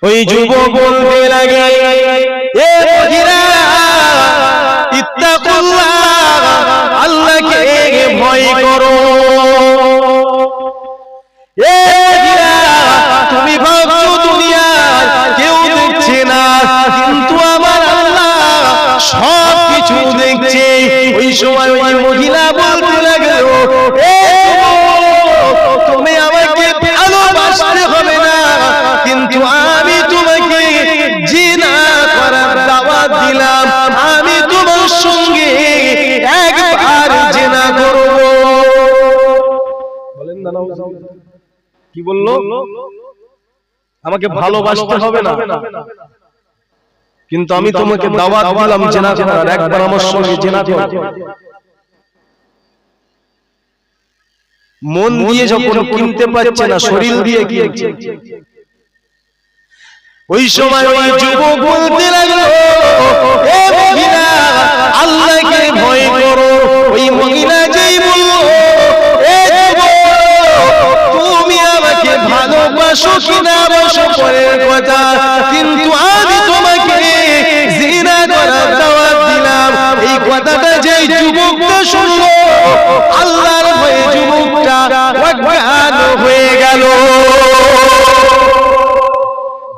ওই যুবক বলতে লাগে, এ মহিলা ইত্তাকুল্লাহ, আল্লাহকে ভয় করো। এ মহিলা, তুমি ভাবছো দুনিয়ায় কেউ দেখছে না, কিন্তু আমার আল্লাহ সব কিছু দেখছে। ওই সময় ওই মহিলা বলতে লাগলো, এ তুমি আমাকে ভালোবাসতে হবে না, কিন্তু আমি তোমাকে জিনা করার দাওয়াত দিলাম, আমি তোমার সঙ্গে একবার জিনা করব। বলেন না, কি বললো? আমাকে ভালোবাসতে হবে না, কিন্তু আমি তোমাকে দাওয়াত দিলাম জিনা করার, একবার আমার সঙ্গে জিনা করো। মন দিয়ে যখন কিনতে পারছে না, শরীর দিয়ে কিনছে। ওই সময় ওই যুবক বলতে লাগলো, এ মহিলা আল্লাহকে ভয় করো। ওই মহিলা যেই বলল, এ যুবক তুমি আমাকে ভালোবাসো কিনা বাসো পরের কথা, কিন্তু আমি তোমাকে জিনা করার দাওয়াত দিলাম। এই কথাটা যেই যুবকটা শুনলো, আল্লাহর ভয়ে যুবকটা অজ্ঞান হয়ে গেল।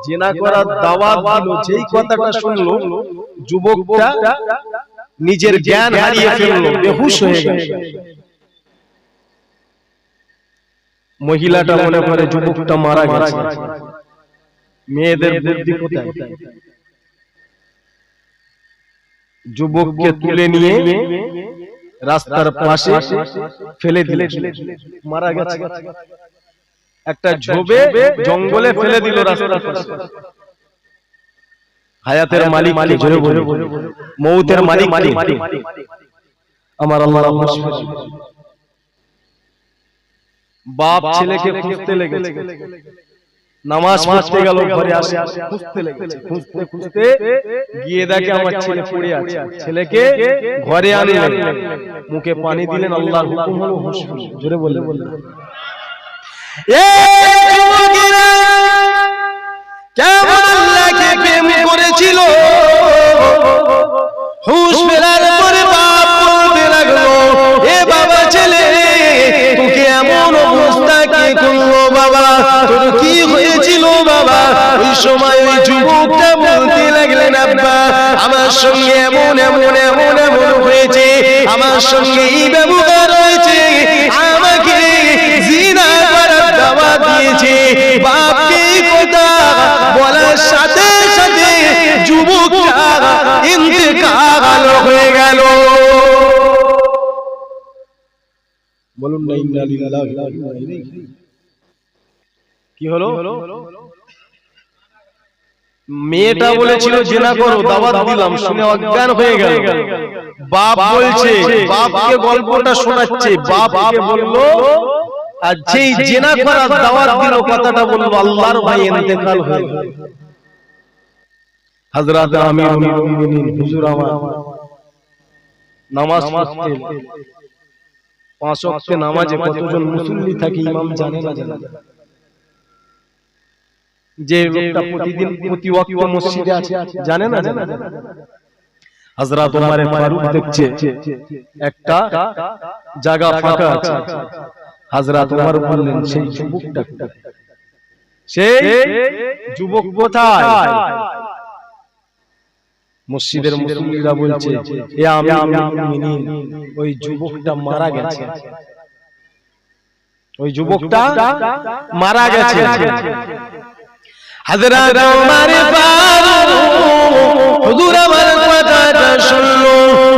জিনা করার দাওয়াত দিল, যেই কথাটা শুনলো যুবকটা নিজের জ্ঞান হারিয়ে ফেললো, বেহুশ হয়ে গেল। মহিলাটা মনে করে যুবকটা মারা গেছে। মেয়েদের বুদ্ধি কোথায়? যুবককে তুলে নিয়ে রাস্তার পাশে ফেলে দিলে, মারা গেছে। একটা ঝোবে জঙ্গলে ফেলে দিল রাস্তার পাশে। হায়াতের মালিক কে? জোরে বলে। মউতের মালিক কে? আমার আল্লাহ। বাপ ছেলেকে খুঁজতে লেগেছে, নামাজ পড়তে গেল, ঘরে আসে খুঁজতে লেগেছে। খুঁজতে খুঁজতে গিয়ে দেখে আমার ছেলে পড়ে আছে। ছেলেকে ঘরে আনলেন, মুখে পানি দিলেন, আল্লাহর হুকুম হলো হুঁশ হলো। জোরে বলে। এ যুবকেরা কেমন আল্লাহকে প্রেম করেছিল, হুঁশ ফেরার পরে বাপ বলতে লাগলো, এ বাবা ছেলে তোকে এমন অবস্থা কে করলো বাবা, তোর কি হয়েছিল বাবা? ওই সময় ওই যুবকটা বলতে লাগলেন, আব্বা আমার সঙ্গে এমন এমন এমন এমন হয়েছে, আমার সঙ্গে এই ব্যবহার হয়েছে, আমাকে জিনা করার দাওয়াত দিয়েছে। বাপকে কথা বলার সাথে সাথে যুবকটা ইন্তেকাল হয়ে গেল। বলুন না ইন্না লিল্লাহি ওয়া ইন্না ইলাইহি। কি হলো? মেয়েটা বলেছিল জিনা করো, দাওয়াত দিলাম, শুনে অজ্ঞান হয়ে গেল। বাপ বলছে, বাপকে গল্পটা শোনাচ্ছে। বাপকে বলল, আর যেই জিনা করার দাওয়াত দিল কথাটা বলল, আল্লাহর ভয়ে ইন্তেকাল হয়ে গেল। হযরত আমিরুল মুমিনিন হুজুর আমার নামাজ পড়তেন। 5 ওয়াক্ত নামাজে কতজন মুসল্লি থাকে ইমাম জানে না? যে লোকটা প্রতিদিন প্রতি ওয়াক্ত মসজিদে আছে জানে না? হযরত ওমর ফারুক দেখছে একটা জায়গা ফাঁকা আছে। হযরত ওমর বললেন, সেই যুবকটা কোথায়? সেই যুবক কোথায়? মসজিদের মুসল্লিরা বলছে, এ আমিরুল মুমিনিন, ওই যুবকটা মারা গেছে, ওই যুবকটা মারা গেছে। হযরত ওমর ফারুক হুজুর আমার কথাটা শুনলো,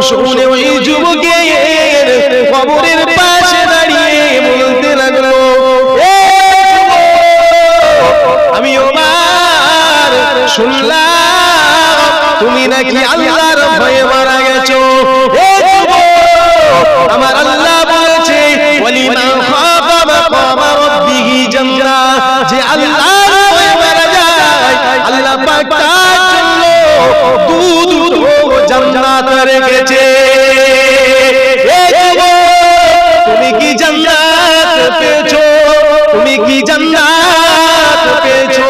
শুনে ওই যুবকের কবরের পাশে দাঁড়িয়ে বলতে লাগলো, এ আমি ওমর শুনলাম তুমি নাকি আল্লাহর ভয়ে মারা গেছো। এ যুবক, আমার আল্লাহ বলেছে, ওয়ালিমান খাফা মাকামা রাব্বিহি জান্নাহ, যে আল্লাহর ভয়ে মারা যায় আল্লাহ পাক তার জন্য দুটো জান্নাত রেখেছে। এ যুবক, তুমি কি জান্নাত পেয়েছো? তুমি কি জান্নাত পেয়েছো?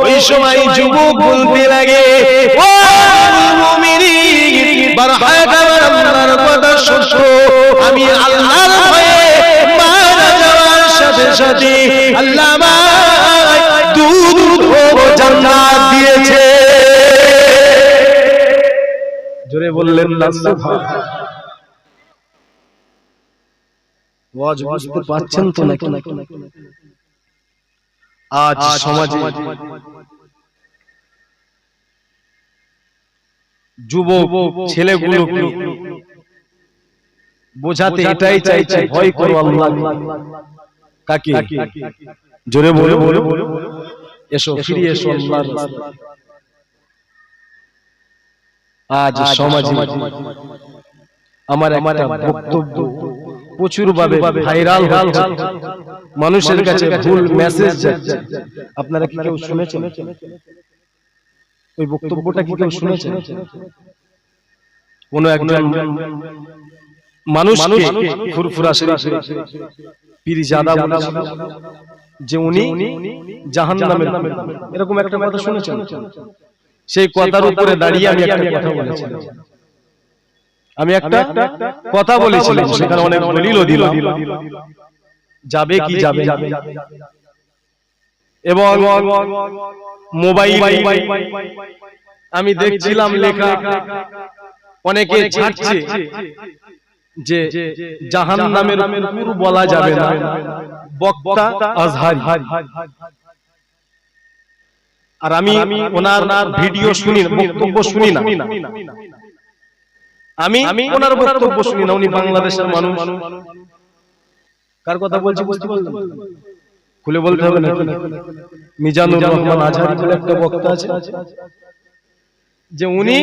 ওই সময় যুবক বলতে লাগে, ও মুমিনিন, বারহাক আমার আল্লাহর কথা শোনো, আমি আল্লাহর ভয়ে মারা যাওয়ার সাথে সাথে আল্লাহ আমায় দুধ ও জান্নাত দিয়েছে। জোরে বললেন না সুবহানাল্লাহ। ওয়াজ বুঝতে পারছেন তো নাকি? আজ সমাজে যুবক ছেলেগুলোকে বোঝাতে এটাই চাইছে, ভয় করো আল্লাহ। কাকে? জোরে বলে এসো, ফিরে এসো আল্লাহর রাস্তায়। আজ সমাজে আমার একটা বক্তব্য প্রচুর ভাবে ভাইরাল হচ্ছে, মানুষের কাছে ভুল মেসেজ যাচ্ছে। আপনারা কি কেউ শুনেছেন ওই বক্তব্যটা? কি কেউ শুনেছেন? কোন একজন মানুষকে ফুরফুরা শরীফে পীরজাদা বলেছিল যে উনি জাহান্নামের, এরকম একটা কথা শুনেছেন? সেই কথার উপরে দাঁড়িয়ে আমি একটা কথা বলেছিলাম, সেখানে অনেক দলিলও দিলাম, যাবে কি যাবে। এবং মোবাইলে আমি দেখছিলাম লেখা, অনেকে ছাড়ছে যে জাহান্নামের কুকুর বলা যাবে না, বক্তা আজহারি। আর আমি ওনার ভিডিও শুনি, বক্তব্য শুনি না, আমি ওনার বক্তব্য শুনি না। উনি বাংলাদেশের মানুষ। কার কথা বলছি বুঝতে পারলেন? খুলে বলতে হবে না। মিজানুর রহমান আজহারি বলে একটা বক্তা আছে, যে উনি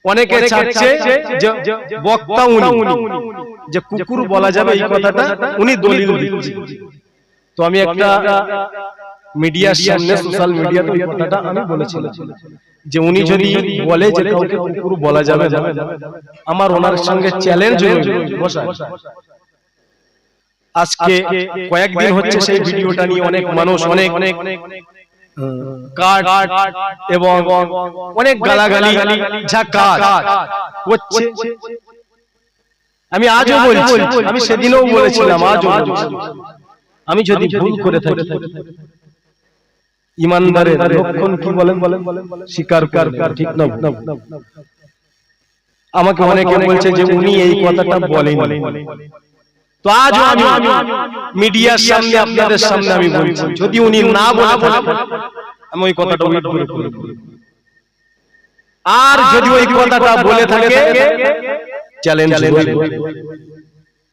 অনেকে চাচ্ছে যে বক্তা উনি, যে কুকুর বলা যাবে এই কথাটা উনি দলিল দিচ্ছেন। তো আমি একটা মিডিয়ার সামনে, সোশ্যাল মিডিয়াতে এই কথাটা আমি বলেছিলাম যে উনি যদি বলে যে কাউকে কুকুর বলা যাবে, আমার ওনার সঙ্গে চ্যালেঞ্জ বসা। আজকে কয়েকদিন হচ্ছে সেই ভিডিওটা নিয়ে অনেক মানুষ অনেক কাট এবং অনেক গালাগালি ঝাকার হচ্ছে। আমি আজও বলছি, আমি সেদিনও বলেছিলাম, আজও বলছি, আমি যদি ভুল করে থাকি, ইমানদারের লক্ষণ কি বলেন? স্বীকার করবে, ঠিক না? আমাকে অনেকে বলছে যে উনি এই কথাটা বলেন। তো আজ আমি মিডিয়ার সামনে, আপনাদের সামনে আমি বলছি, যদি উনি না বলে থাকেন, আমি ওই কথাটা উইথ করে বলব। আর যদি ওই কথাটা বলে থাকে, চ্যালেঞ্জ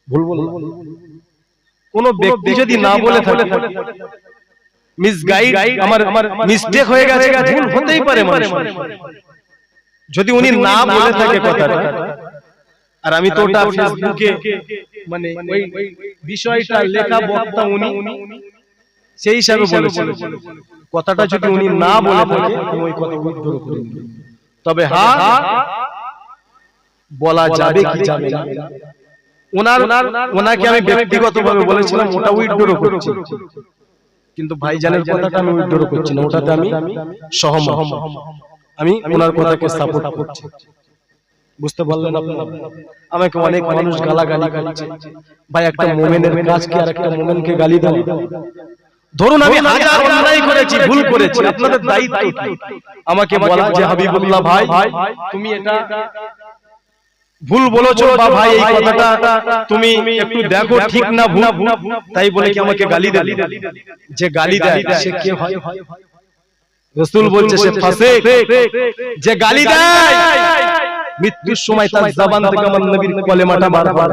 ভুল। কোন ব্যক্তি যদি না বলে থাকে, মিসগাইড, আমার মিস্টেক হয়ে গেছে, ভুল হতেই পারে মানুষ, যদি উনি না বলে থাকে কথাটা। আর আমি তো ওটা ফেসবুকে, মানে ওই বিষয়টা লেখা বক্তা উনি, সেই হিসাবে বলেছি কথাটা যদি উনি না বলে থাকে, আমি ওই কথা উইথড্র করে নিই। তবে হ্যাঁ, বলা যাবে কি যাবে না, ওনাকে আমি ব্যক্তিগতভাবে বলেছিলাম, ওটা উইথড্র করছি। কিন্তু ভাইজানের কথাটা আমি উইথড্র করছি না, ওটাতে আমি সহমত, আমি ওনার কথাকে সাপোর্ট করছি। বুঝতে পারলেন আপনারা? আমাকে অনেক মানুষ গালাগালি করছে, ভাই একটা মুমিনের কাজ কি আর একটা মুমিনকে গালি দাও? ধরুন আমি হাজার অন্যায় করেছি, ভুল করেছি, আপনাদের দায়িত্ব কি আমাকে বলা যে হাবিবুল্লাহ ভাই তুমি এটা ভুল বলেছো, বা ভাই এই কথাটা তুমি একটু দেখো ঠিক না ভুল। তাই বলে কি আমাকে গালি দেবে? যে গালি দেয় সে কে হয়? রাসূল বলছে সে ফাসিক। যে গালি দেয় মৃত্যুর সময় তার জবান থেকে আমার নবীর কলেমাটা বারবার,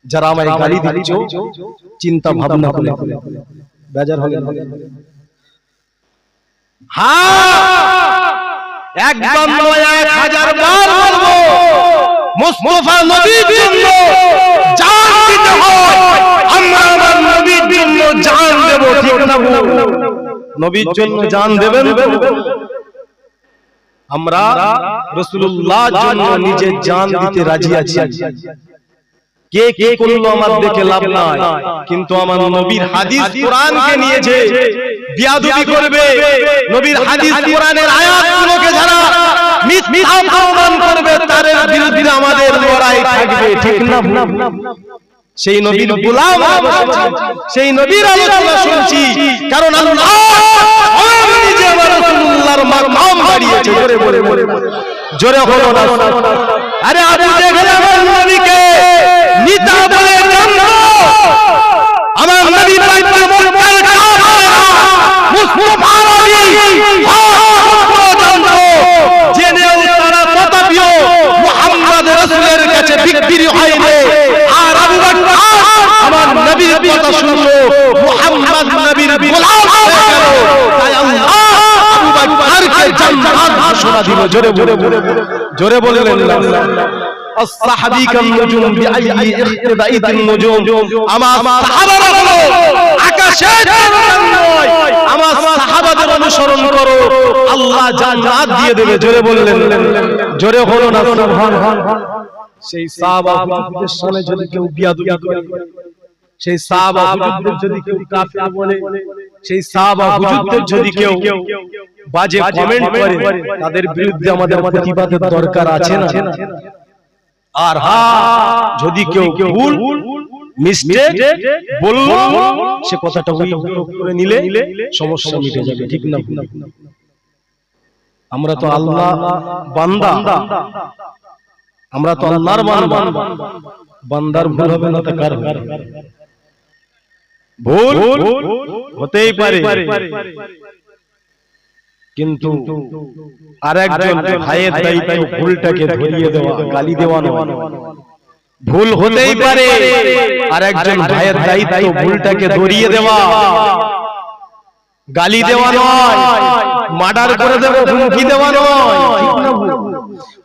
যারা আমায় গালি দিচ্ছ চিন্তা ভাবনা করে বেজার হয়ে গেল। হ্যাঁ, একদম নয়, 1000 বার বলবো, মুস্তাফা নবীর জন্য জান দিতে হয়। আমরা আমার নবীর জন্য জান দেব, ঠিক না? নবীর জন্য জান দেবেন। আমরা রাসূলুল্লাহর জন্য নিজে জান দিতে রাজি আছি। কে কে করলো আমার দেখে লাভ নাই, কিন্তু আমার নবীর হাদিস কোরআনকে নিয়ে যে বিয়াদবি করবে, নবীর হাদিস কোরআনের আয়াতগুলোকে যারা মিথ্যা প্রমাণ করবে, তার বিরুদ্ধে আমাদের লড়াই থাকবে, ঠিক না? সেই নবীর গোলাম, সেই নবীর আলোচনা শুনছি, কারণ আল্লাহ নিজে আমার রাসূলুল্লাহর মাকাম বাড়িয়েছে। জোরে হলো না? আরে আবু জেহেল আমার নবীকে নিতা বলে জানলো, আমার নবী পাক মক্কার কাফেররা মুস্তাফা নবী জানতো, জেনেও তারা তথাপিও মুহাম্মদ রাসূলের কাছে বিক্রি হয়নি। আর আবু বকর আমার নবীর কথা শুনলো, মুহাম্মদ নবীর গোলাম হয়ে গেল, তাই আল্লাহ আবু বকরকে জান্নাত ঘোষণা দিল। জোরে জোরে বললেন না? الصحابي كالنجوم بأي اقتدائت النجوم আমার সাহাবারা বলো আকাশের চাঁদ নয়, আমার সাহাবাদের অনুসরণ করো, আল্লাহ জান্নাত দিয়ে দেবে। জোরে বললেন, জোরে হলো না? সুবহানাল্লাহ। সেই সাহাবা হুজুরদের সামনে যদি কেউ বিয়াদবি করে, সেই সাহাবা হুজুরদের যদি কেউ কাফের বলে, সেই সাহাবা হুজুরদের যদি কেউ বাজে কমেন্ট করে, তাদের বিরুদ্ধে আমাদের প্রতিবাদের দরকার আছে না? আর যদি কেউ ভুল মিস্টেক বলল, সে কথাটা করে নিলে সমস্যা মিটে যাবে, ঠিক না? আমরা তো আল্লাহ বান্দা, আমরা তো আল্লাহর বান্দা, বান্দার ভুল হবে না তো কার ভুল হতেই পারে, কিন্তু আরেকজন ভাইয়ের দায়িত্ব ভুলটাকে ধরিয়ে দেওয়া, গালি দেওয়া নয়। ভুল হতেই পারে, আরেকজন ভাইয়ের দায়িত্ব ভুলটাকে ধরিয়ে দেওয়া, গালি দেওয়া নয়, মার্ডার করে দেব, হুমকি দেওয়া নয়।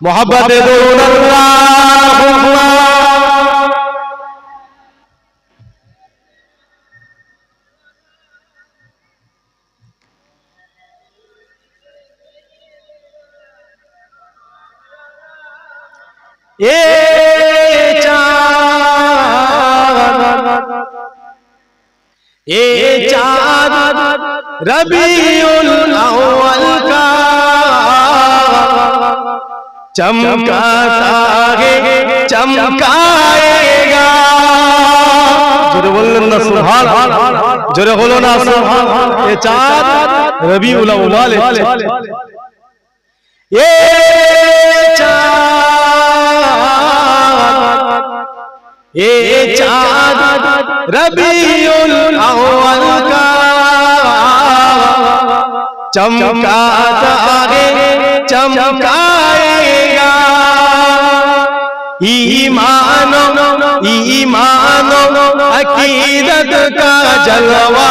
মহব্বতে দরুদ আল্লাহুম্মা এ চাঁদ রবিউল আউয়াল का चमकाता है चमकाएगा। जोरे बोललेन ना सुभान अल्लाह, जोरे बोलो ना सुभान अल्लाह। ये चाँद रबिउल अव्वल, ये चाँद रबिउल अव्वल का चमकाता है चमकाएगा। ईमानो अकीदत का जलवा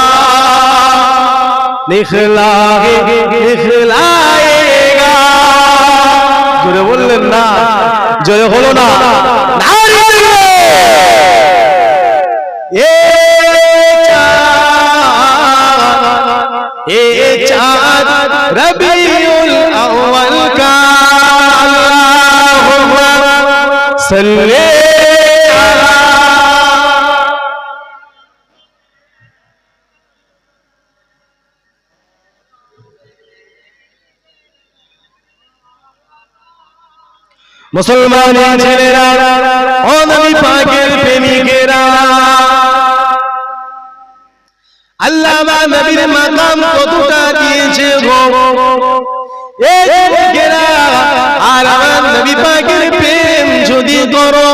निखलाएगा। जोरे बोललेन ना, जोरे बोलो ना, ये चाँद रबिउल अव्वल का अल्लाहुम्मा सल्ली अला। मुसलमान ছেলেরা ও নবী পাকের প্রেমিকেরা, আল্লাহ নবীর মাকাম কতটা দিয়েছে গো এ যুবকেরা। আর আমার নবী পাকের প্রেম যদি করো,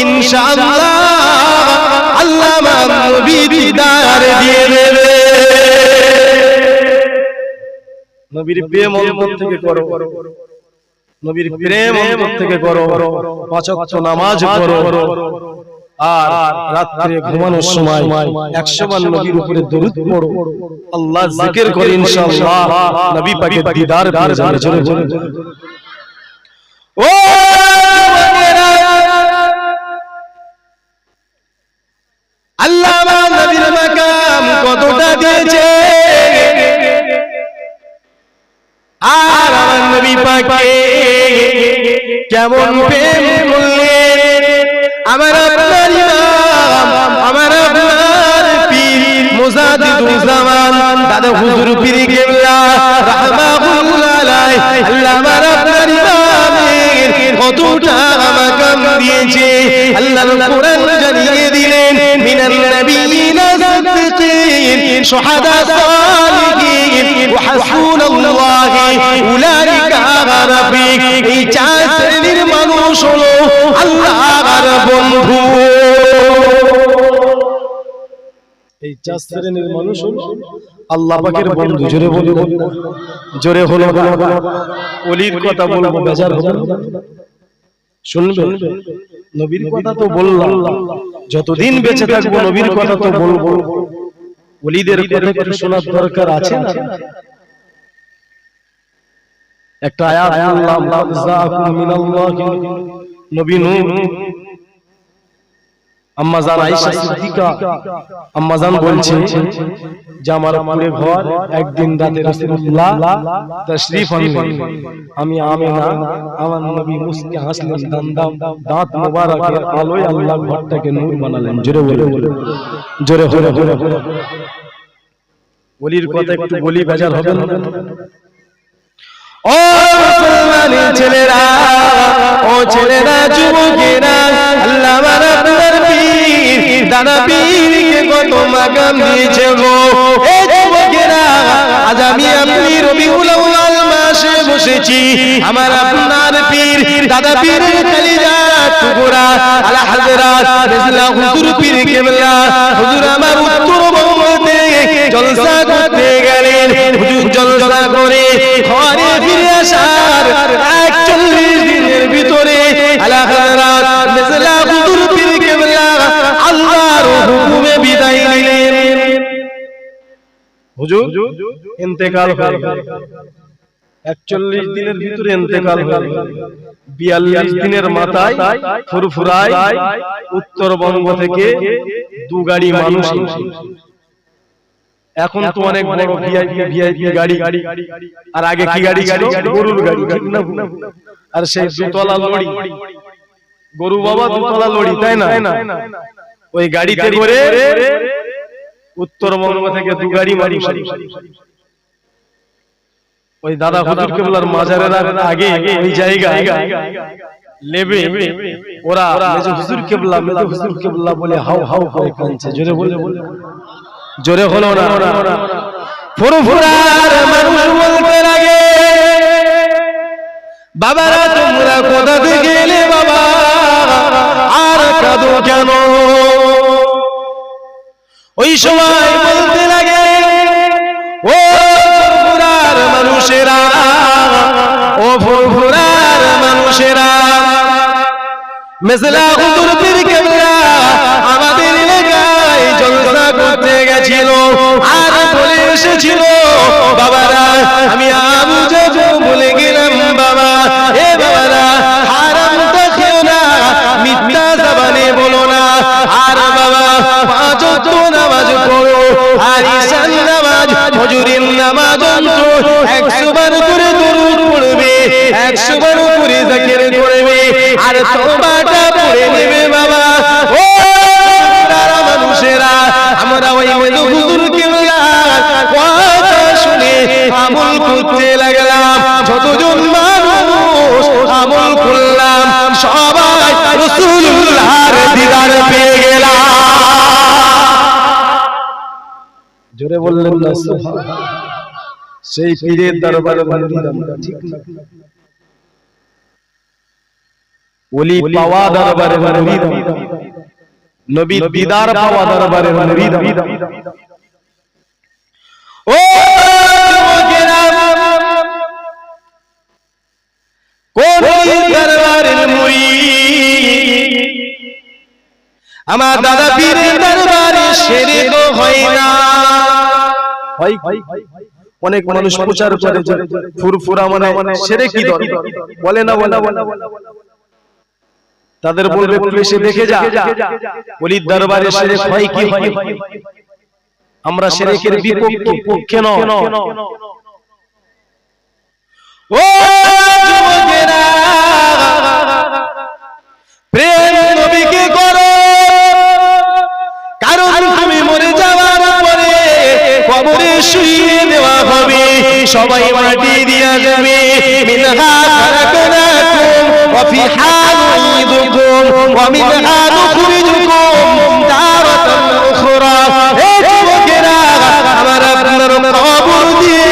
ইনশাআল্লাহ আল্লাহ নবী দিদার দিয়ে দেবে। নবীর প্রেম অন্তর থেকে করো, নবীর প্রেম অন্তর থেকে করো, পাঁচ ওয়াক্ত নামাজ পড়ো, আর রাতে ঘুমানোর সময় 100 বার নবীর উপরে দরুদ পড়ো, আল্লাহ জিকির করো, ইনশাআল্লাহ নবী পাকের দিদার পেয়ে যাবে। ও যুবকেরা, আল্লাহ নবীর মাকাম কতটা দিয়েছে, আর আমার নবী পাকে কেমন প্রেম করলেন, আমার আপনার দাদা হুজুর পীর কেবলা রাহমাতুল্লাহ আলাইহি আল্লামা রাব্বানি আমির কতটা মাকাম দিয়েছে আল্লাহর কোরআন জানিয়ে দিলেন মিনান নাবিয়িনা সিদ্দিকিন শুহাদা সালিহিন ওয়া হাসবুনাল্লাহি উলাইকা রাফিক। এই চার শ্রেণীর মানুষ হলো আল্লাহর বন্ধু। এই চার শ্রেণীর মানুষ হলো আল্লাহ পাকের বন্ধু। জোরে বলো, জোরে হলো। ওলির কথা বলবো, বেজার হবে না? শুনবেন? নবীর কথা তো বললাম, যতদিন বেঁচে থাকবো নবীর কথা তো বলবো। ওলিদের কথা একটু শোনার দরকার আছে না? একটা আয়াত আল্লাহ জাআকুম মিনাল্লাহি নবী নূহ আম্মা জান আয়েশা সিদ্দিকা আম্মা জান বলছে যে আমার পুরে ঘর একদিন রাতে রাসূলুল্লাহ তাশরীফ আনলেন, আমি আমিনা আমার নবী মুস্কি হাসলেন, দাঁত মোবারকের আলোয় আল্লাহ ঘরটাকে নূর বানালেন। জোরে বলে, জোরে জোরে জোরে। ওলির কথা একটু বলি, বেজার হবে না? ও মুসলমানের ছেলেরা, ও ছেলেরা, যুবকেরা, আল্লামা রাব্বানি পীর দাদা পীরকে কত মাকাম দিয়েছে গো। এই যুবকেরা, আজ আমি আপনি রবিউল আউয়াল মাসে বসেছি, আমার আপনার পীর দাদা পীরের কলিজার টুকরা আলা হযরত মিসলা হুজুর পীর কেবলা হুজুর আমার উত্তরবঙ্গতে জলসা করতে গেলেন। হুজুর জলসা করে ঘরে ফিরে আসার 41 দিনের ভিতরে আলা হযরত মিসলা হুজুর পীর কেবলা আল্লাহর হুকুমে বিদায় নিলেন। হুজুর ইন্তেকাল হয়ে গেল, 41 দিনের ভিতরে ইন্তেকাল হয়ে গেল। 42 দিনের মাথায় ফুরফুরায় উত্তরবঙ্গ থেকে 2 গাড়ি মানুষ। এখন তো অনেক বড় ভিআইপি গাড়ি, আর আগে কি গাড়ি ছিল? গরুর গাড়ি, ঠিক না? আর সেই দুতলা লরি, গরু বাবা দুতলা লরি, তাই না? ওই গাড়িতে করে উত্তরবঙ্গ থেকে 2 গাড়ি মানুষ। ওই দাদা হুজুর কেবলার মাজারের আগে ওই জায়গায় লেবে ওরা মেজো হুজুর কেবলা, মেজো হুজুর কেবলা বলে হাউ হাউ করে কাঁদছে। জোরে বলে, জোরে হলো না? ফুরফুরার মানুষ বলতে লাগে, বাবারা তোমরা কোথা থেকে এলে বাবা, আর কাঁদো কেন? ওই সময় বলতে লাগে, ও ফুরফুরার মানুষেরা, ও ফুরফুরার মানুষেরা, মিসলা হুজুর পীর কেবলা আমাদের এলাকায় জলসা করতে গেছিল, আর বলে এসেছিল, বাবারা আমি আবু জাফর বলে গেলাম বাবা, এ বাবারা হারাম তো খেও না, মিথ্যা জবানে বলো না, আর বাবা 5 ওয়াক্ত নামাজ পড়ো, আর ঈশার নামাজ ফজরের নামাজ অন্তত 100 বার করে দরুদ পড়বে, 100 বার করে জিকির করবে, আর তওবাটা পড়ে নেবে বাবা। ও মানুষেরা, আমরা ওই মেজো হুজুর কেবলার কথা শুনে আমল করতে লাগলাম। যতজন মানুষ আমল করলাম, সবাই রাসূলুল্লাহর দিদার পেয়ে গেলাম। জোরে বললেন না সুবহানাল্লাহ? সেই পীরের দরবারে বন্দিলাম, ঠিক না? ওলি পাওয়া দরবারে বন্দিলাম, নবী দিদার পাওয়া দরবারে বন্দিলাম। ও যুবকেরা, কোন দরবারের মুরিদ আমার দাদা পীরের দরবারে শিরক হয় না। অনেক মানুষ প্রচার করে যে ফুরফুরা মানে শিরক, কি দরকার বলে না? তাদের বলবে তুই এসে দেখে যা, ওলির দরবারে শিরক হয় কি হয়? আমরা শিরকের বিপক্ষে নয়। ও যুবকেরা, প্রেম নবীকে করো, কারণ তুমি মরে যাওয়ার পরে কবরে শুয়ে দেওয়া হবে, সবাই মাটি দিয়া যাবে। মিনহা খালাকনাকুম ওয়া ফিহা নুঈদুকুম ওয়া মিনহা নুখরিজুকুম তারাতান উখরা। এই যুবকেরা, আমার আপনার কবর দিয়ে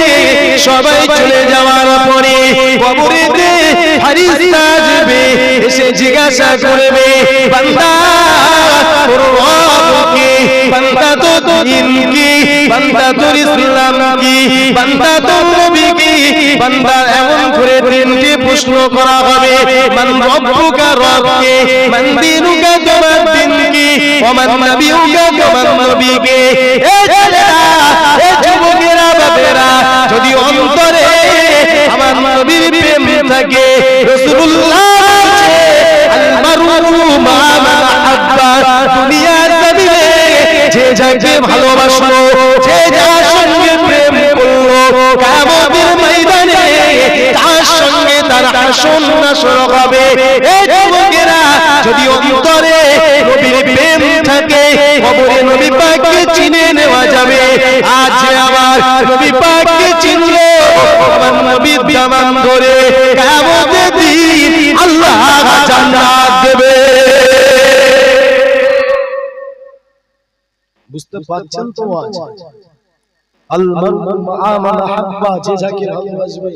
সবাই চলে যাওয়ার পরে কবরেতে ফেরেশতা আসবে, এসে জিজ্ঞাসা করবে, বান্দা তোর রব কি, বান্দা তো দিন কি, বান্দা তোর ইসলাম কি, বান্দা তোর নবী কি। বান্দা এমন করে তিনটি প্রশ্ন করা হবে, মান রব্বুকা রব্বকে, মান দীনুকা তোমার দিন কি, ওয়া মান নবিয়ুকা তোমার নবী কে। এই ছেলেরা, এই যুবকেরা, বাবেরা, যদি অন্তরে আমার নবীর প্রেম থাকে, রাসূলুল্লাহ বলেছে আল মারউ মা মান আহাব্বা, দুনিয়ার জমিনে যে যাকে ভালোবাসলো, যে যার সঙ্গে প্রেম করলো, কিয়ামতের ময়দানে তার সঙ্গে তার আসন নাসর হবে। এই যুবকেরা, যদি অন্তরে নবীর প্রেম থাকে, কবরে নবী পাককে চিনে নেওয়া যাবে। আজ আমার নবী পাককে চিনলো, আমার নবীর দামান ধরে কিয়ামতের দিন আল্লাহ জান্নাত দেবে। বুঝতে পারছেন তো? আজ আল মারউ মা মান আহাব্বা, যে যাকে ভালোবাসবে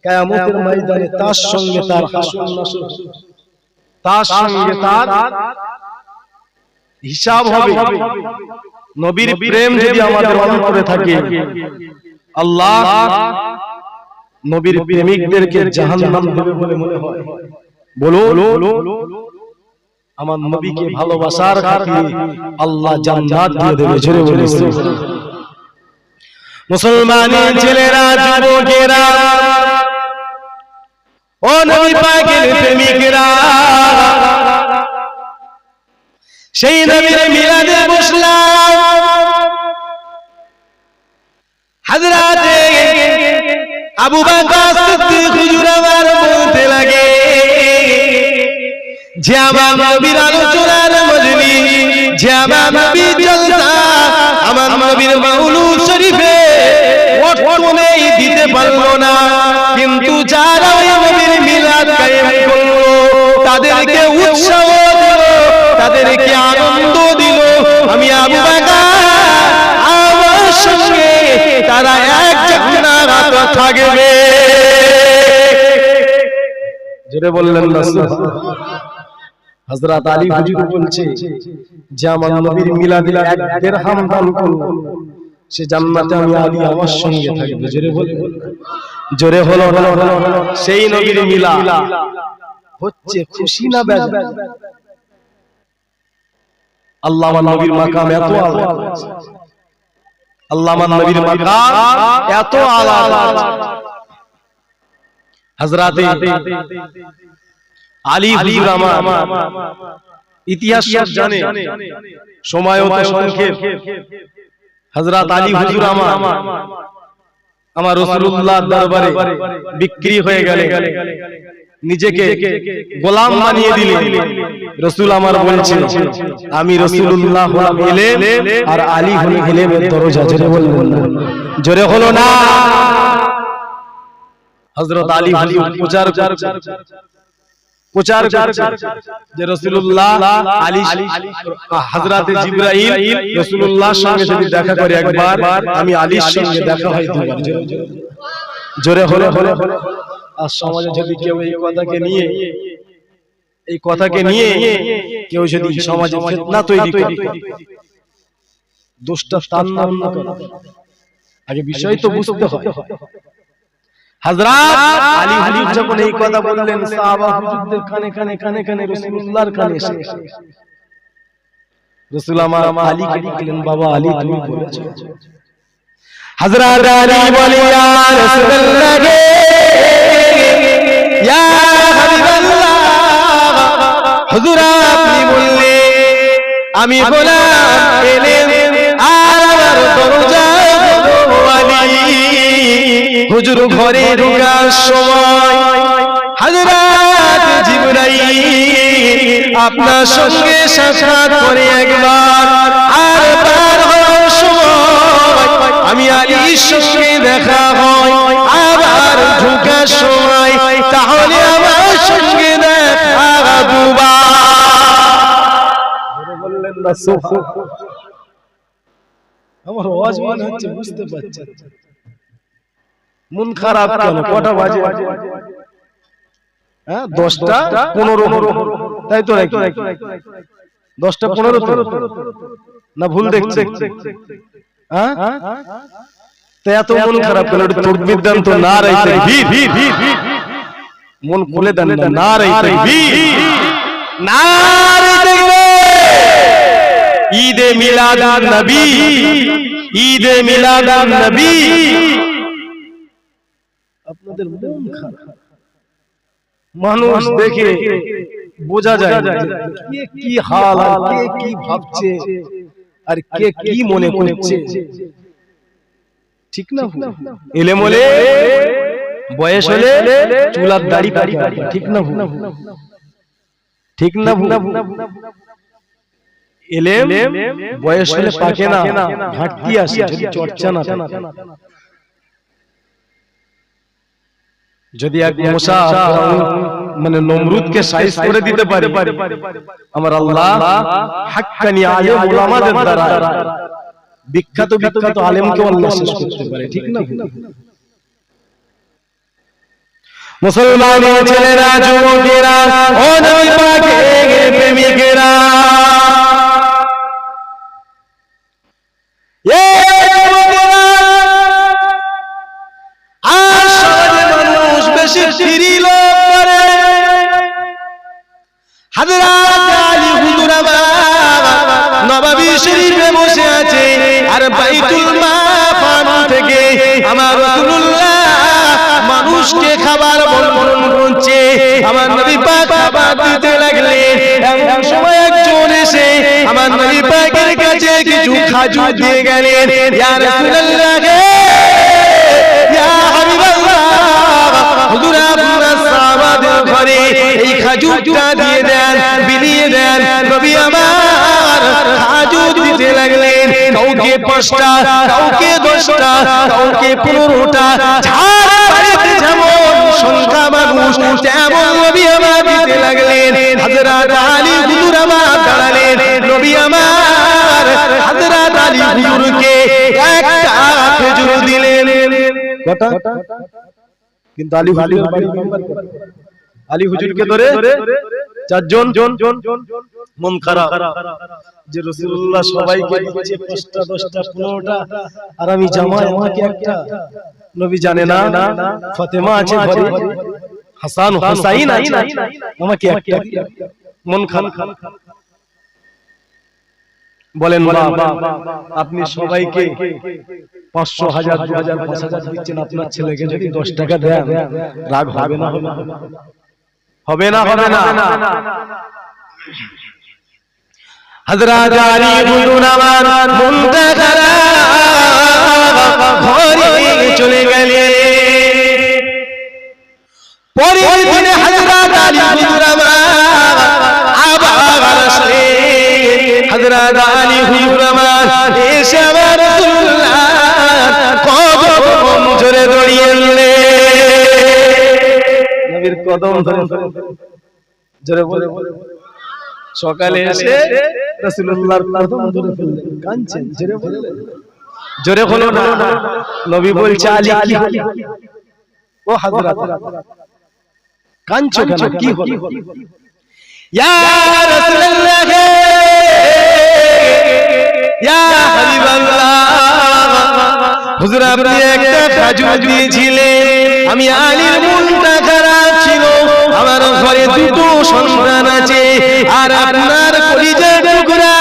কিয়ামতের ময়দানে তার সঙ্গে তার হাসর নাসর, তার সঙ্গে তার হিসাব হবে। নবীর প্রেম যদি আমাদের অন্তরে থাকে, আল্লাহ নবীর প্রেমিকদেরকে জাহান্নাম দেবে বলে মনে হয়? বলো, আমার নবীকে ভালোবাসার খাতিরে আল্লাহ জান্নাত দিয়ে দেবে। জোরে বলে মুসলমানের ছেলেরা, যুবকেরা, ও নবী পাকের প্রেমিকরা, সেই নবীর মিলাদে বসলাম। হযরতে আবু বকর সিদ্দিক হুজুর আমার বলতে লাগে, যে আমার নবীর আলোচনার মজলিস, যে আমার নবীর জলসা, আমার নবীর মাউলুদ শরীফে ওঠনেই দিতে পারলো না, কিন্তু যারা ওই নবীর মিলাদ কায়েম করলো, তাদেরকে উৎসাহ দিল, তাদেরকে আনন্দ দিল। আমি আবু বকর, আমার সঙ্গে তারা এক জান্নাতে থাকবে। জোরে বললেন না? হযরত আলী হুজুর বলছে, যে আমার নবীর মিলাদে এক দিরহাম দান করলো, সে জান্নাতে আমি আলী আমার সঙ্গে থাকবে। জোরে বলে, জোরে হলো। সেই নবীর মিলাদ হচ্ছে খুশি না বেজার? আল্লাহ আমার নবীর মাকাম এত আলা, আল্লাহ আমার নবীর মাকাম এত আলা। হযরতে আলী হুজুর আমার ইতিহাস সব জানে, সময়ও তো সংক্ষেপ। হযরত আলী হুজুর আমার রাসূলুল্লাহর দরবারে বিক্রি হয়ে গেলেন, নিজেকে গোলাম বানিয়ে দিলেন। রাসূল আমার বলছেন, আমি রাসূলুল্লাহ হলাম ইলম, আর আলী হলেন ইলমের দরজা। জোরে বললেন না? জোরে হলো না? হযরত আলী হুজুর প্রচার যে রাসূলুল্লাহ আলী, হযরতে জিবরাইল রাসূলুল্লাহর সঙ্গে যদি দেখা করে একবার, আমি আলীর সঙ্গে দেখা হয় দুবার। জোরে হলো? আর সমাজে যদি কেউ এই কথাকে নিয়ে কেউ যদি সমাজে ফিতনা তৈরি করে, দোষটা তার নাম না করে, আগে বিষয় তো বুঝতে হয়। হযরত আলী হুজুর যখন এই কথা বললেন, সাহাবা হুজুরদের কানে রাসূলুল্লাহর কানে এসে রাসূল আমার আলীকে ডাকলেন, বাবা আলী তুমি বলেছো। হযরত আলী বলে, ইয়া রাসূলুল্লাহ গে, ইয়া হাবিবাল্লাহ, হুজুর আপনি বললে আমি গোলাম ইলম, আর আমার দরজা আলী। হুজুর ঘরে ঢোকার সময় হযরত জিবরাইল আপনার সঙ্গে সাক্ষাৎ করে একবার, আর পার হওয়ার সময় আমি আলীর সঙ্গে দেখা হয় আবার ঢোকার সময় তাহলে আমার সঙ্গে দেখা দুবার। বললেন না সুবহানাল্লাহ। আমার আওয়াজ মনে হচ্ছে বুঝতে পারছেন। মন খারাপ কেন? কটা বাজে? হ্যাঁ 10টা 15 তাই তো নাকি? 10টা 15 না ভুল দেখছে? হ্যাঁ তো এত মন খারাপ কেন? তাকবীর দেন তো, নারে তাকবীর। মন খুলে দেন না, নারে তাকবীর, নারে তাকবীর। ঈদে মিলাদুন নবী, ঈদে মিলাদুন নবী। আপনাদের মন খারাপ, মানুষ দেখে বোঝা যায় কে কি হাল, আর কে কি ভাবছে, আর কে কি মনে করছে, ঠিক না? এলে মলে বয়স হলে চুলার দাড়ি পারি, ঠিক না? ঠিক না? এলে বয়স হলে পাকে না, ঘাটতি আসে যদি চর্চা না থাকে। যদি এক মুসা মানে নমরুদকে সাইজ করে দিতে পারে আমার আল্লাহ হাক্কানি আলেম উলামাদের দ্বারা বিখ্যাত বিখ্যাত আলেমকে আল্লাহ শেষ করতে পারে, ঠিক না? মুসলমান ছেলেরা, যুবকেরা, ও নবী পাকের প্রেমিকেরা, মানুষকে খাবার বন্টন করছে। আমার নবী পাক খাবার দিতে লাগলেন। এমন সময় একজন এসে আমার নবী পাকের কাছে কিছু খাজুর দিয়ে গেলেন। ইয়া রাসূলুল্লাহ, ইয়া হাবিবাল্লাহ, হুজুর আপনার সাহাবাদের ঘরে এই খাজুরটা দিয়ে দেন, বিলিয়ে দেন। নবী আমার খাজুর দিতে লাগলেন। কাউকে 5টা, কাউকে 10টা, কাউকে 15টা। বাড়িতে যেমন সংখ্যা মানুষ তেমন নবী আমার দিতে লাগলেন। হযরত আলী হুজুর আমার দাঁড়ালেন। নবী আমার হযরত আলী হুজুরকে একটা খেজুর দিলেন। কটা? কিন্তু আলী হুজুরের বাড়ি মেম্বার কত? আলী হুজুরকে ধরে 4 জন। মন খারাপ যে রাসূলুল্লাহ সবাইকে দিচ্ছে 5টা, 10টা, 15টা, আর আমি জামাই আমাকে একটা। নবী জানে না ফাতেমা আছে ঘরে, হাসান হুসাইন আছে, আমাকে একটা। মন খারাপ। বলেন বাবা, আপনি সবাইকে 500, 1000, 2000, 5000 দিচ্ছেন, আপনার ছেলেকে যদি 10 টাকা দেন রাগ হবে না? হবে না? হবে না? হযরত আলী হুজুর আমার মনটা খারাপ, ঘরে চলে গেলেন। পরের দিনে হযরত আলী হুজুর আমার আবার আসলেন। হযরত আলী হুজুর আমার এসে আমার রাসূলুল্লাহ কদম ধরে দড়িয়ে নিলেন। নবীর কদম ধরে জোরে বলে সকালে এসে রাসূলুল্লাহর কদম ধরে ফেললেন, কাঁদছেন। জোরে বলে, জোরে হলো না? নবী বলছে আলী কি হলো? ও হযরত কাঁদছো কেন? কি হলো? ইয়া রাসূলুল্লাহ, ইয়া হাবিবাল্লাহ, হুজুর আপনি একটা খাজুর দিয়েছিলেন। আমি আলীর মনটা খারাপ ছিল, আমার ঘরে 2টো সন্তান আছে, আর আপনার কলিজার টুকরা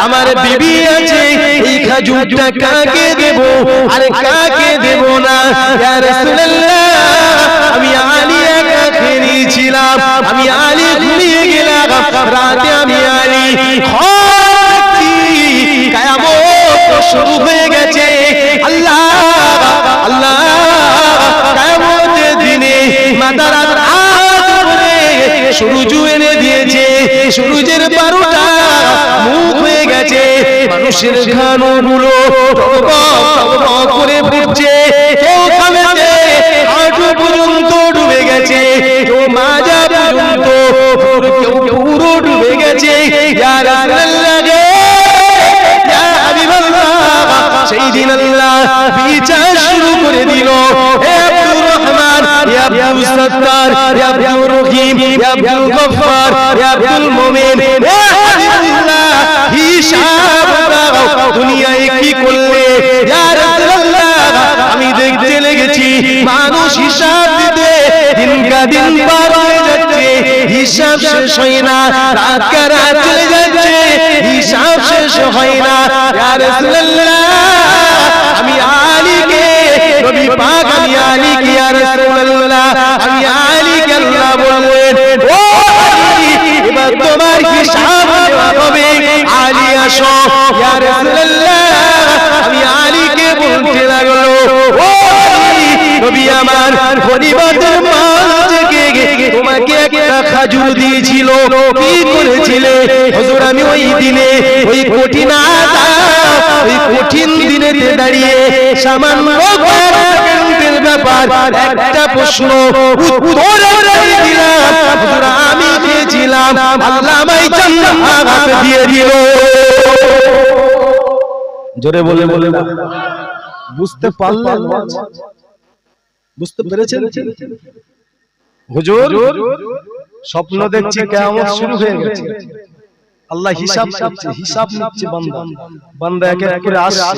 আমার বিবি আছে। এই খাজুরটা কাকে দেব আর কাকে দেব না? ইয়া রাসূলুল্লাহ, আমি আলী একা খেয়েছিলাম, আমি আলী ঘুমিয়ে গেলাম। রাতে আমি আলী কিয়ামত শুরু হয়ে গেছে। আল্লাহ আল্লাহ, কিয়ামতের দিনে মাতার সূর্য এনে দিয়েছে, সূর্যের 12টা মুখ হয়ে গেছে। মানুষের ঘামগুলো টকবক টকবক আব্দুল সত্তার, ইয়া আব্দুল রহিম, ইয়া আব্দুল গফফার, ইয়া আব্দুল মুমিন, হে হাবিবাল্লাহ হিসাব দাও দুনিয়ায় কি করলে ইয়া রাসূলুল্লাহ আমি দেখতে লেগেছি মানুষ হিসাব দিতে দিনকা দিন পার হয়ে যাচ্ছে হিসাব শেষ হয় না রাত কা রাত চলে যাচ্ছে হিসাব শেষ হয় না ইয়া রাসূলুল্লাহ আমি আলীকে নবী পাক আমি আলীকে ইয়া রাসূলুল্লাহ আমি আলীকে আল্লাহ বললেন ও আলী এবার তোমার হিসাব দেওয়া হবে আলী আসো ইয়া রাসূলুল্লাহ আমি আলীকে বলতে লাগলো ও আলী নবী আমার গনিমতের মাল থেকে তোমাকে একটা খেজুর দিয়েছিল কি করেছিলে হুজুর আমি ওই দিনে ওই কঠিন ওই কঠিন দিনেতে দাঁড়িয়ে সামান্য সেকেন্ডের ব্যাপার একটা প্রশ্ন উত্তর দিলাম হুজুর আমি দিয়েছিলাম আল্লাহ আমায় জান্নাত দিয়ে দিল জোরে বলে বলে বুঝতে পারলেন বুঝতে পেরেছেন হুজুর স্বপ্ন দেখছি কিয়ামত শুরু হয়ে গেছে আল্লাহ হিসাব করছে হিসাব নিচ্ছে বান্দা বান্দা এক এক করে আসছে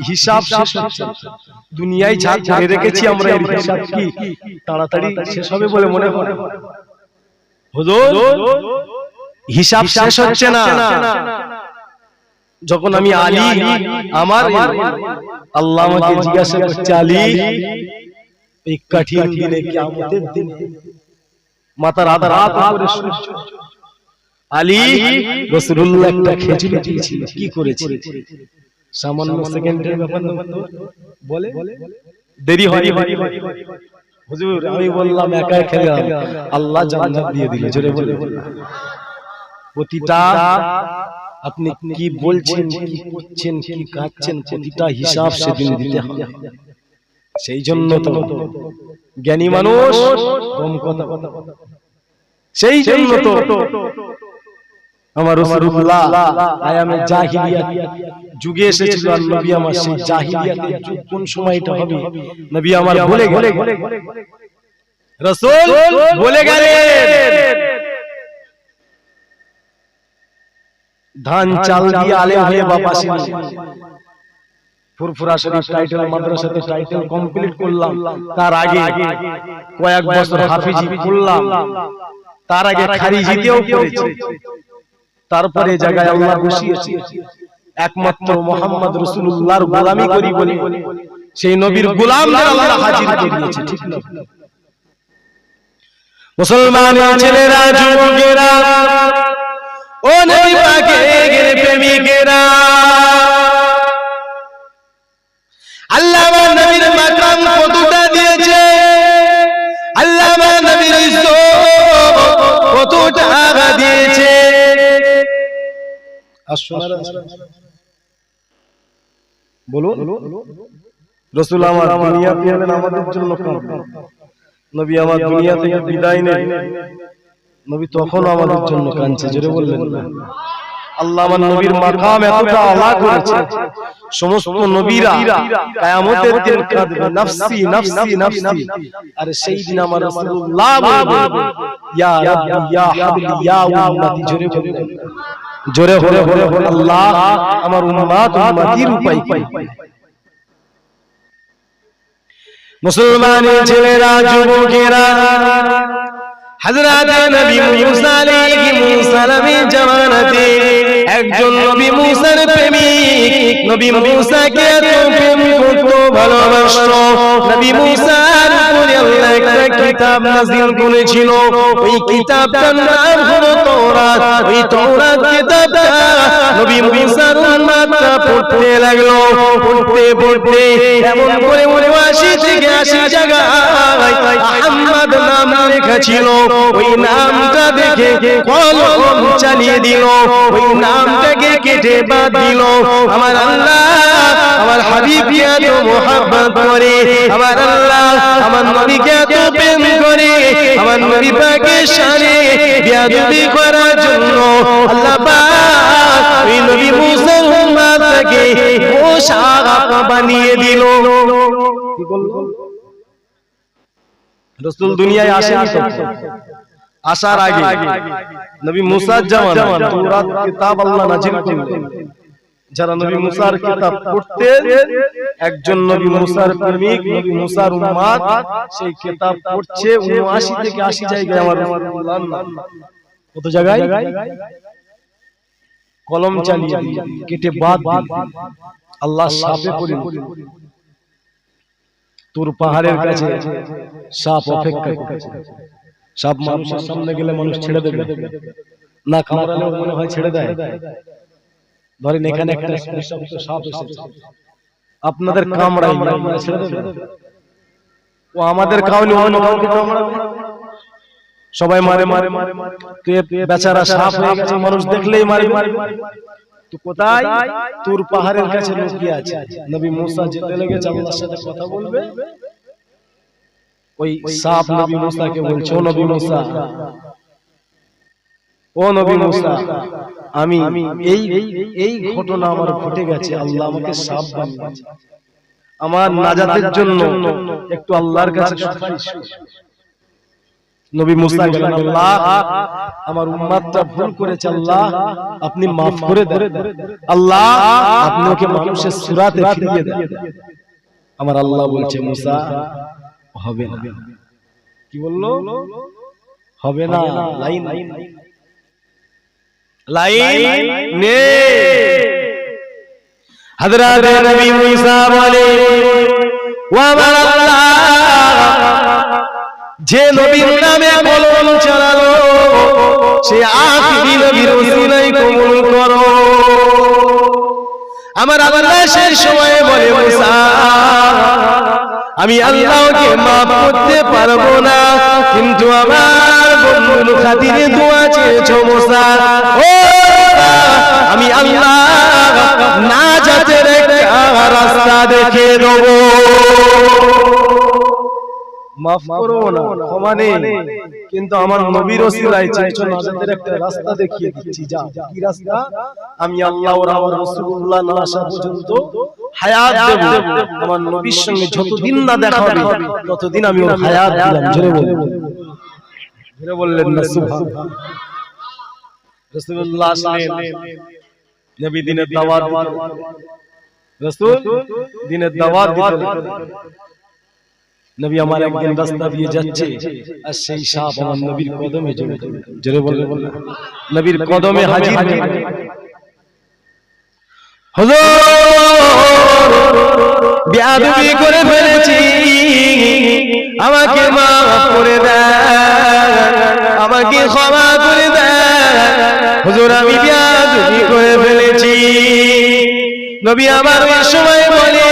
হিসাব শেষ হচ্ছে দুনিয়ায় যা করে রেখেছি আমরা এর হিসাব কি তাড়াতাড়ি শেষ হবে বলে মনে হয় হুজুর হিসাব শেষ হচ্ছে না যখন আমি আলী আমার আল্লাহ আমাকে জিজ্ঞাসা করছে আলী এই কঠিন দিনে কিয়ামতের দিন মাথার আধা রাত করে সূর্য আলী রাসূলুল্লাহ একটা খেজুর দিয়েছিল কি করেছে সামান্য সেকেন্ডের ব্যাপার বলে দেরি হয় হুজুর আমি বললাম একাই খেলাম আল্লাহ জান্নাত দিয়ে দিল জোরে বলে প্রতিটা আপনি কি বলছেন কি করছেন কি কাচ্ছেন প্রতিটা হিসাব সেদিন দিতে হবে সেই জন্য তো জ্ঞানী মানুষ কম কথা সেই জন্য তো আমার রাসূলুল্লাহ আয়ামে জাহিলিয়াত যুগে এসেছিল আর নবী আমার সেই জাহিলিয়াতের যুগ কোন সময়টা হবে নবী আমার বলে গেলেন রাসূল বলে গেলেন ধান চাল দিয়ে আলেম হয়ে বাপাসী ফুরফুরা শরীফ টাইটেল মাদ্রাসাতে টাইটেল কমপ্লিট করলাম তার আগে কয়েক বছর হাফিজি করলাম তার আগে খারিজিতেও করেছি তারপরে জায়গায় আল্লাহ বসিয়েছে একমাত্র মুহাম্মদ রাসূলুল্লাহর গোলামি করি বলে সেই নবীর গোলামদের আল্লাহ হাজির করে দিয়েছে ঠিক না মুসলমান ছেলেরা যুবকেরা ও নবী পাকের প্রেমিকেরা আল্লাহ আমার নবীর মাকাম কতটা দিয়েছে আল্লাহ আমার নবীর ইজ্জত কতটা দিয়েছে বলুন রাসূল আমার দুনিয়াতে এলেন আমাদের জন্য কাঁদলেন নবী আমার দুনিয়া থেকে বিদায় নেন নবী তখন আমাদের জন্য কাঁদছে জোরে বললেন না আল্লাহ আমার নবীর মাকাম এতটা আলা করেছে সমস্ত নবীরা কিয়ামতের দিন কাঁদবে নফসি নফসি নফসি আর সেই দিন আমার রাসূলুল্লাহ বলবে ইয়া রাব্বি ইয়া হাবলি ইয়া উম্মতি জোরে বলবেন জোরে হরে আল্লাহ আমার উম্মত উম্মতির উপায় কি মুসলমানের ছেলেরা যুবকেরা হযরত নবী মুসা আলাইহিস সালামের জামানাতে একজন নবী মুসার প্রেমিক নবী মুসাকে এত প্রেম করত ভালোবাসতো নবী মুসার উপরে আল্লাহ একটা কিতাব নাযিল করেছিল ওই কিতাবটার নাম হলো তাওরাত ওই তাওরাত কিতাবটা নবী মুসার উম্মতরা পড়তে লাগলো পড়তে পড়তে এমন করে 80 থেকে 80 জায়গায় আহমদ নাম লেখা ছিল ওই নামটা দেখে কলম চালিয়ে দিল ওই নামটাকে কেটে বাদ দিল আমার আল্লাহ আমার হাবিবকে এত মোহাব্বত করে আমার আল্লাহ আমার নবীকে এত প্রেম করে আমার নবী পাকের শানে বেয়াদবি করার জন্য আল্লাহ পাক ওই নবী মুসার উম্মতকে পোশাক বানিয়ে দিল কি বলবো রাসূল দুনিয়ায় আসেনি তো, আসার আগে নবী মুসার জামানা তাওরাত কিতাব আল্লাহ নাযিল করলেন। যারা নবী মুসার কিতাব পড়তেন, একজন নবী মুসার প্রেমিক, নবী মুসার উম্মত সেই কিতাব পড়ছে 79 থেকে 80 জায়গায়। আমার রাসূলুল্লাহর নাম কত জায়গায় কলম চালিয়ে কেটে বাদ দিন, আল্লাহ সাপে পরিণত। তুর পাহাড়ের কাছে সাপ অপেক্ষা করছে। সাপ মানুষের সামনে গেলে মানুষ ছেড়ে দেবে না, কামড়ালেও মনে হয় ছেড়ে দেয়। ধরেন এখানে একটা বিষাক্ত সাপ এসেছে, আপনাদের কামড়াই আপনারা ছেড়ে দেবেন? ও আমাদের কাউনি অন্য কাউকে কামড়াবে? সবাই মারে মারে মারে, বেচারা সাপ হয়ে গেছে, মানুষ দেখলেই মারে মারে। তো কোথায়? তুর পাহাড়ের কাছে লুকিয়ে আছে। নবী মুসা যেতে লেগেছে আল্লাহর সাথে কথা বলবে, ওই সাপ নবী মুসাকে বলছে, ও নবী মুসা, ও নবী মুসা, আমি এই ঘটনা আমার ঘটে গেছে, আল্লাহ আমাকে সাপ বানিয়েছে, আমার নাজাতের জন্য একটু আল্লাহর কাছে সুপারিশ। নবী মুসা বলেন, আল্লাহ আমার উম্মতটা ভুল করেছে, আল্লাহ আপনি maaf করে দেন, আল্লাহ আপনি ওকে মানুষের সূরাতে ফিরিয়ে দেন। আমার আল্লাহ বলছে, মুসা হবে না। কি বললো? হবে না। লাইন নে হযরত নবী মুসা বলে, ও আমার আল্লাহ, যে নবীর নামে কলম চালালো সে আখিরি নবীর ওসিলায় কবুল করো। আমার আল্লাহ সেই সময়ে বলে, মুসা আমি আল্লাহকে maaf করতে পারবো না, কিন্তু আমার বন্ধুর খাতিরে দোয়া চেয়েছো মুসা, ও আমি আল্লাহ নাজাতের একটা রাস্তা দেখিয়ে দেবো। মাফ করো না, ক্ষমা নেই, কিন্তু আমার নবীর ওসিলায় চেয়েছো নাজাতের একটা রাস্তা দেখিয়ে দিচ্ছি। যা, কি রাস্তা? আমি আল্লাহ আর আমার রাসূলুল্লাহ না আসা পর্যন্ত হায়াত দেব। আমার নবীর সঙ্গে যতদিন না দেখা হবে ততদিন আমি ওর হায়াত দিলাম। জোরে বললেন না সুবহানাল্লাহ। রাসূলুল্লাহ আসলেন, নবী দিনের দাওয়াত দিলেন, রাসূল দিনের দাওয়াত দিলেন। নবী আমার একদিন রাস্তা দিয়ে যাচ্ছে, আর সেই সাপ আমার নবীর কদমে জোরে বললেন, নবীর কদমে হাজির হয়ে গেল। হুজুর বিয়াদবি করে ফেলেছি, আমাকে maaf করে দেন, আমাকে ক্ষমা করে দেন হুজুর, আমি বিয়াদবি করে ফেলেছি। নবী আমার ওই সময় বলে,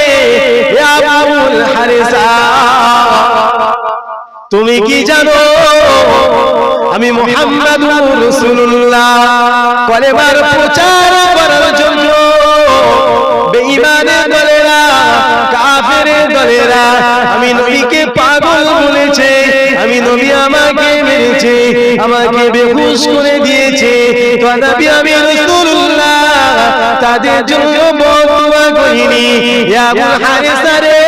হে আবুল হারিসা, তুমি কি জানো আমি মুহাম্মাদুর রাসূলুল্লাহ কলেমার প্রচার করার জন্য বেঈমানের দলেরা, কাফেরের দলেরা আমি নবীকে পাগল বলেছে, আমি নবী আমাকে মেরেছে, আমাকে বেহুশ করে দিয়েছে, তথাপি আমি রাসূলুল্লাহ তাদের জন্য বদদুয়া করিনি। ইয়া আবুল হারিসা রে,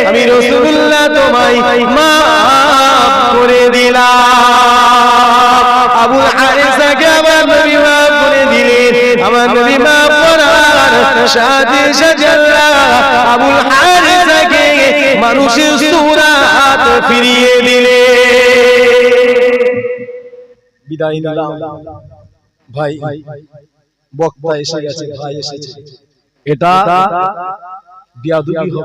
আমি রাসূলুল্লাহ তোমায় maaf করে দিলাম। আবুল হারিসাকে আমার নবী maaf করে দিলেন। আমার নবী maaf করার সাথে সাথে আবুল হারিসাকে মানুষের সূরাত ফিরিয়ে দিলেন। বিদায় নিলাম ভাই, বক্তা এসে গেছে, ভাই এসেছে, এটা বিয়াদবি হবে।